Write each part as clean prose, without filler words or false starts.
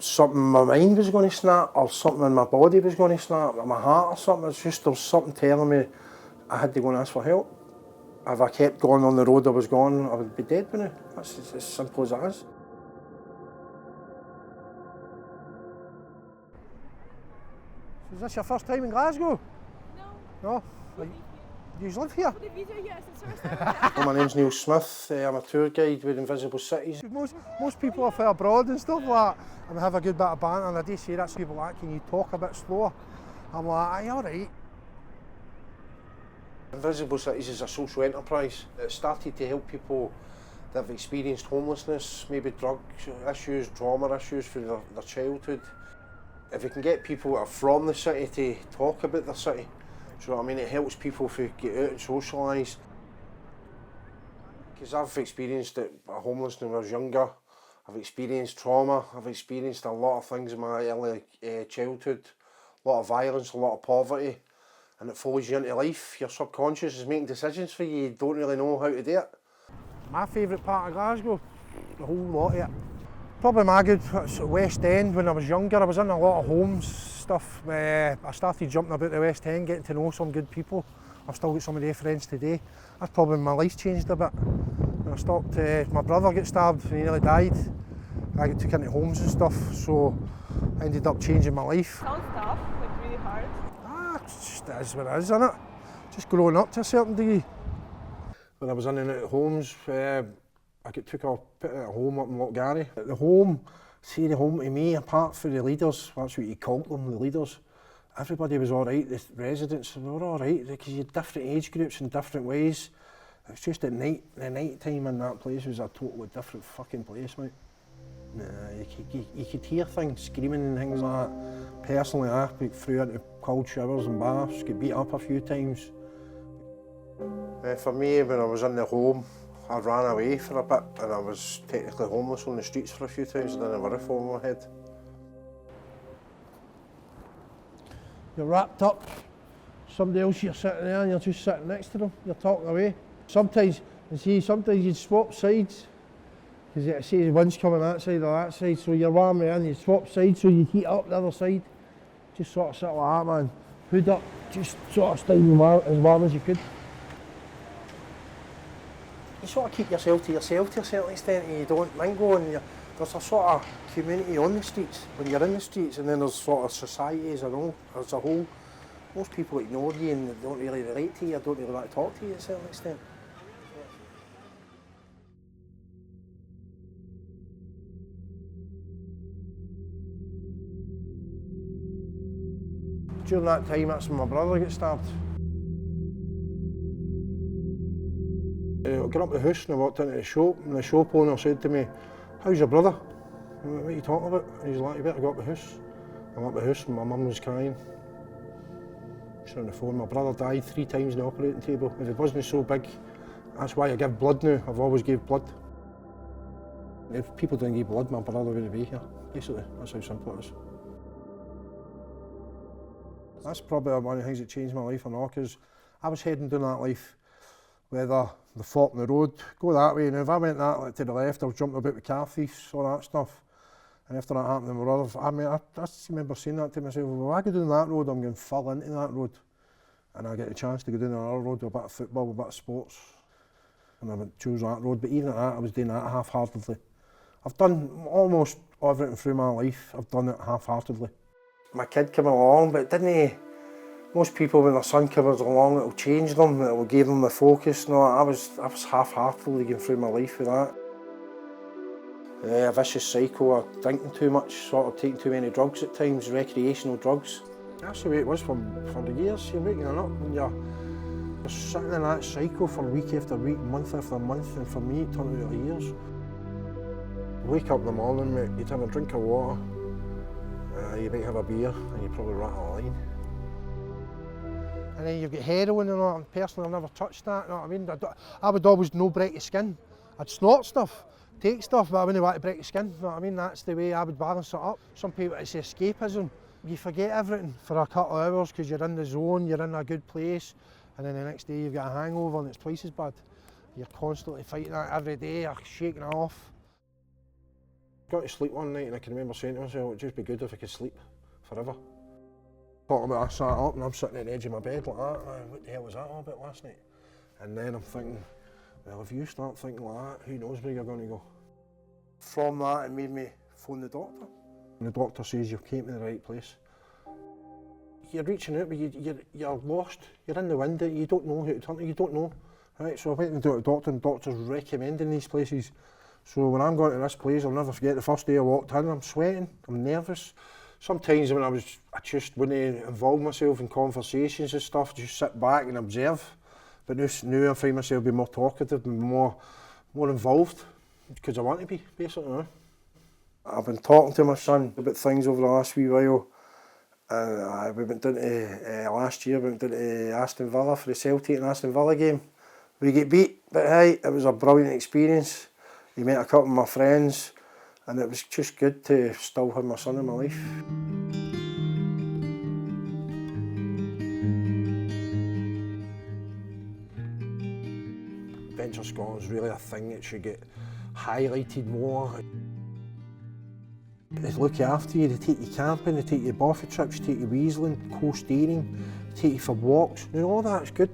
something in my mind was going to snap, or something in my body was going to snap, or my heart or something. It's just there was something telling me I had to go and ask for help. If I kept going on the road I was going, I would be dead by now. That's as simple as that is. Is this your first time in Glasgow? No. No? Do you live here? Well, my name's Neil Smith. I'm a tour guide with Invisible Cities. Most people are from abroad and stuff like that, and we have a good bit of banter, and I do say that to people like, can you talk a bit slower? I'm like, aye, alright. Invisible Cities is a social enterprise. It started to help people that have experienced homelessness, maybe drug issues, trauma issues from their childhood. If we can get people that are from the city to talk about their city, do you know what I mean? It helps people to get out and socialise. Because I've experienced homelessness when I was younger. I've experienced trauma. I've experienced a lot of things in my early childhood. A lot of violence, a lot of poverty. And it follows you into life. Your subconscious is making decisions for you. You don't really know how to do it. My favourite part of Glasgow, the whole lot of it. Probably my good West End. When I was younger, I was in a lot of homes stuff. I started jumping about the West End, getting to know some good people. I've still got some of their friends today. That's probably when my life changed a bit. When I stopped, my brother got stabbed and he nearly died. I got took into homes and stuff, so I ended up changing my life. Sounds tough, like really hard. It is what it is, isn't it? Just growing up to a certain degree. When I was in and out of homes, I got put in a home up in Lochgarry. The home to me, apart from the leaders, that's what you called them, the leaders, everybody was alright, the residents were alright, because you had different age groups in different ways. It's just at night, the night time in that place was a totally different fucking place, mate. You could hear things screaming and things like that. Personally, I threw into cold showers and baths, got beat up a few times. For me, when I was in the home, I ran away for a bit and I was technically homeless on the streets for a few times. I didn't have a roof over my head. You're wrapped up, somebody else, you're sitting there and you're just sitting next to them, you're talking away. Sometimes you'd swap sides, because it says one's coming that side or that side, so you're warming in, you swap sides so you heat up the other side. Just sort of sit like that, man. Hood up, just sort of staying as warm as you could. You sort of keep yourself to a certain extent, and you don't mingle, and there's a sort of community on the streets when you're in the streets, and then there's sort of society as a whole. Most people ignore you and don't really relate to you, don't really want to talk to you to a certain extent. During that time, that's when my brother got stabbed. I got up the house and I walked into the shop, and the shop owner said to me, "How's your brother?" I went, "What are you talking about?" And he's like, "You better go up the house." I'm up the house and my mum was crying. She's on the phone. My brother died 3 times on the operating table. If it wasn't so big, that's why I give blood now. I've always gave blood. If people didn't give blood, my brother wouldn't be here. Basically, that's how simple it is. That's probably one of the things that changed my life or not, because I was heading down that life, whether the fork in the road, go that way, and if I went that to the left, I was jumping about with car thieves, all that stuff. And after that happened to my brother, I just remember saying that to myself, well, if I go down that road, I'm going to fall into that road. And I get a chance to go down another road with a bit of football, with a bit of sports. And I chose that road, but even at that, I was doing that half-heartedly. I've done almost everything through my life, I've done it half-heartedly. My kid came along, but didn't he? Most people, when their son comes along, it'll change them, it'll give them the focus. No, I was half-heartedly going through my life with that. A vicious cycle of drinking too much, sort of taking too many drugs at times, recreational drugs. That's the way it was for the years. You're waking up and you're sitting in that cycle for week after week, month after month, and for me it turned out years. You wake up in the morning, mate, you'd have a drink of water, you might have a beer, and you'd probably rattle a line. And then you've got heroin and all that. Personally, I've never touched that, you know what I mean? I would always no break your skin. I'd snort stuff, take stuff, but I wouldn't want to break your skin, you know what I mean? That's the way I would balance it up. Some people, it's escapism. You forget everything for a couple of hours because you're in the zone, you're in a good place, and then the next day you've got a hangover and it's twice as bad. You're constantly fighting that every day, you're shaking it off. Got to sleep one night and I can remember saying to myself, it'd just be good if I could sleep forever. Talking about I sat up and I'm sitting at the edge of my bed like that, what the hell was that all about last night? And then I'm thinking, well, if you start thinking like that, who knows where you're going to go? From that, it made me phone the doctor. And the doctor says you've came to the right place. You're reaching out, but you're lost. You're in the wind, you don't know who to turn to, you don't know. Right, so I went to the doctor and the doctor's recommending these places. So when I'm going to this place, I'll never forget the first day I walked in, I'm sweating, I'm nervous. Sometimes when I just wouldn't involve myself in conversations and stuff, just sit back and observe. But now I find myself being more talkative and more involved, because I want to be, basically. I've been talking to my son about things over the last wee while. We went down to, last year, we went down to Aston Villa for the Celtic and Aston Villa game. We get beat, but hey, it was a brilliant experience. I met a couple of my friends, and it was just good to still have my son in my life. Venture Scotland's really a thing that should get highlighted more. They look after you, they take you camping, they take you Boffy trips, they take you Weaseling, coast-steering, they take you for walks, and all that's good.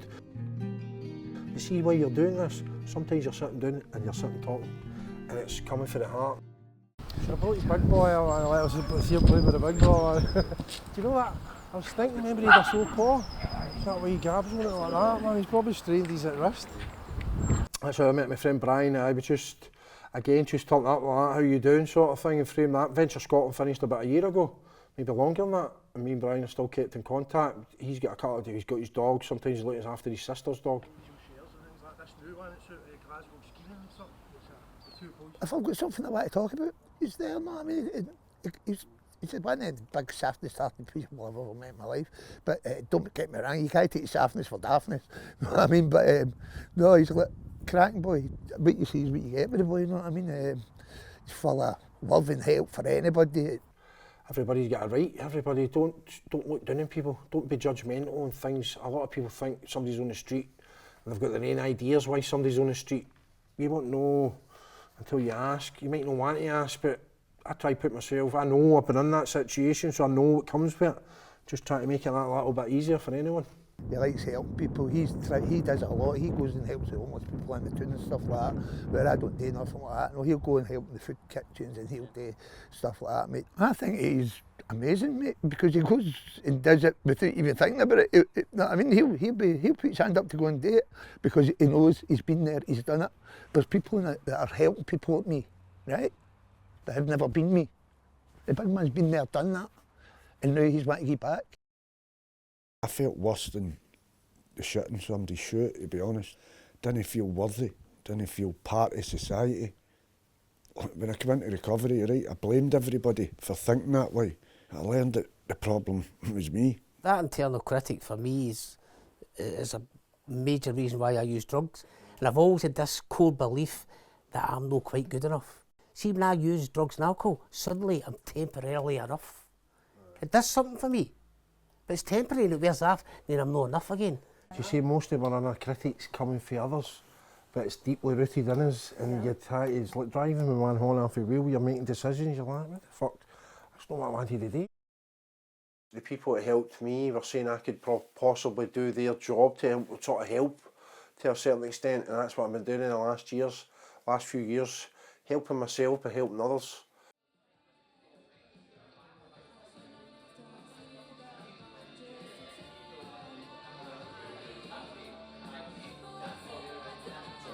You see why you're doing this, sometimes you're sitting down and you're sitting talking, and it's coming for the heart. Should I brought his big boy and let us see him play with the big boy? Do you know what? I was thinking maybe he'd a sore paw. That way he grabs on it like that, man. He's probably strained his at wrist. That's how I met my friend Brian. I was just talking up like that, how you doing sort of thing, and frame that. Venture Scotland finished about a year ago, maybe longer than that. And me and Brian are still kept in contact. He's got a couple of, he's got his dog, sometimes he looks after his sister's dog. If I've got something I want to talk about, he's there, man. I mean, he's one of the big softness starting people I've ever met in my life. But don't get me wrong, you can't take softness for daftness. You know what I mean? But no, he's like cracking boy. What you see is what you get with the boy, you know what I mean? He's full of love and help for anybody. Everybody's got a right. Everybody, don't look down on people. Don't be judgmental on things. A lot of people think somebody's on the street and they've got their own ideas why somebody's on the street. You won't know until you ask. You might not want to ask, but I try to put myself, I know I've been in that situation, so I know what comes with it. Just try to make it that little bit easier for anyone. He likes helping people. He does it a lot. He goes and helps the homeless people in the town and stuff like that, where I don't do nothing like that. No, he'll go and help in the food kitchens and he'll do stuff like that, mate. I think he's amazing, mate, because he goes and does it without even thinking about it. I mean, he'll put his hand up to go and do it because he knows he's been there, he's done it. There's people in it that are helping people like me, right? That have never been me. The big man's been there, done that, and now he's wanting to give back. I felt worse than the shit in somebody's shirt, to be honest. Didn't feel worthy, didn't feel part of society. When I came into recovery, right, I blamed everybody for thinking that way. I learned that the problem was me. That internal critic for me is a major reason why I use drugs. And I've always had this core belief that I'm not quite good enough. See, when I use drugs and alcohol, suddenly I'm temporarily enough. It does something for me. But it's temporary and it wears off, then I'm not enough again. You see, most of our inner critics coming for others, but it's deeply rooted in us, and it's like driving with one horn off the wheel, you're making decisions, you're like, what the fuck, that's not what I wanted to do. The people that helped me were saying I could possibly do their job to sort of help to a certain extent, and that's what I've been doing in the last few years, helping myself but helping others.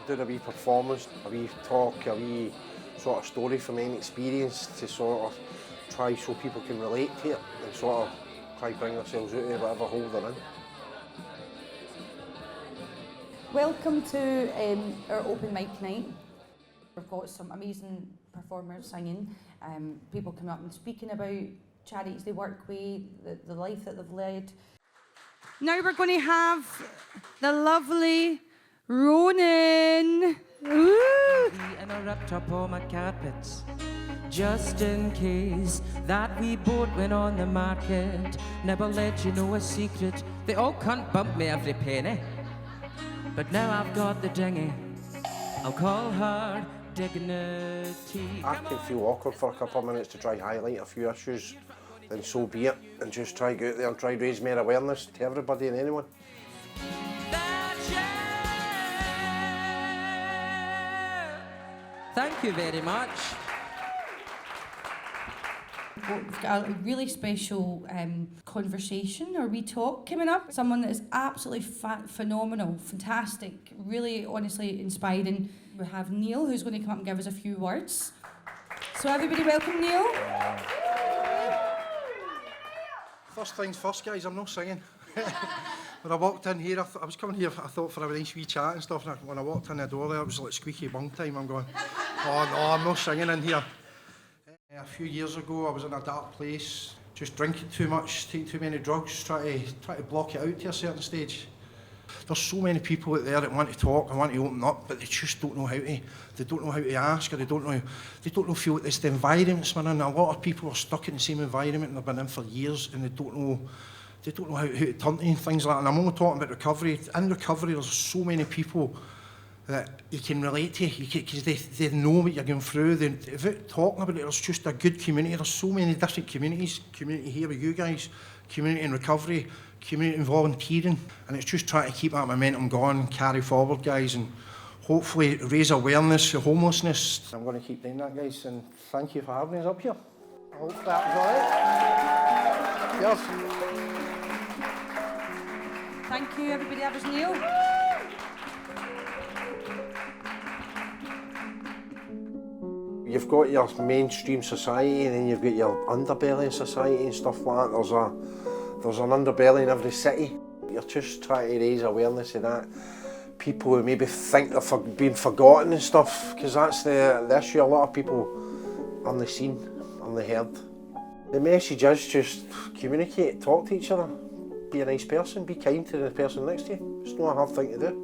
Doing a wee performance, a wee talk, a wee sort of story from any experience to sort of try so people can relate to it and sort of try to bring themselves out of whatever hole they're in. Welcome to our open mic night. We've got some amazing performers singing, people coming up and speaking about charities they work with, the life that they've led. Now we're going to have the lovely Ronan. Ooh. And I wrapped up all my carpets just in case that wee boat went on the market. Never let you know a secret, they all can't bump me every penny. But now I've got the dinghy, I'll call her dignity. I can feel awkward for a couple of minutes to try highlight a few issues, then so be it, and just try to go out there and try to raise more awareness to everybody and anyone. Thank you very much. We've got a really special conversation or wee talk coming up. Someone that is absolutely phenomenal, fantastic, really honestly inspiring. We have Neil, who's going to come up and give us a few words. So everybody welcome Neil. First things first, guys, I'm not singing. When I walked in here, I was coming here, I thought for a nice wee chat and stuff, and when I walked in the door there, it was like squeaky bum time. I'm going, oh no, I'm not singing in here. A few years ago, I was in a dark place, just drinking too much, taking too many drugs, trying to block it out to a certain stage. There's so many people out there that want to talk and want to open up, but they just don't know how to. They don't know how to ask, or they don't know feel it's the environments we're in. A lot of people are stuck in the same environment and they've been in for years, and they don't know how to turn to things like that. And I'm only talking about recovery. In recovery, there's so many people that you can relate to, because they know what you're going through. Without talking about it, there's just a good community. There's so many different communities. Community here with you guys, community in recovery, community in volunteering, and it's just trying to keep that momentum going and carry forward, guys, and hopefully raise awareness of homelessness. I'm going to keep doing that, guys, and thank you for having us up here. I hope that was all right. Yes. Thank you, everybody. That was Neil. You've got your mainstream society, and then you've got your underbelly of society and stuff like that. There's an underbelly in every city. You're just trying to raise awareness of that. People who maybe think they're being forgotten and stuff, because that's the issue. A lot of people aren't seen, aren't heard. The message is just communicate, talk to each other, be a nice person, be kind to the person next to you. It's not a hard thing to do.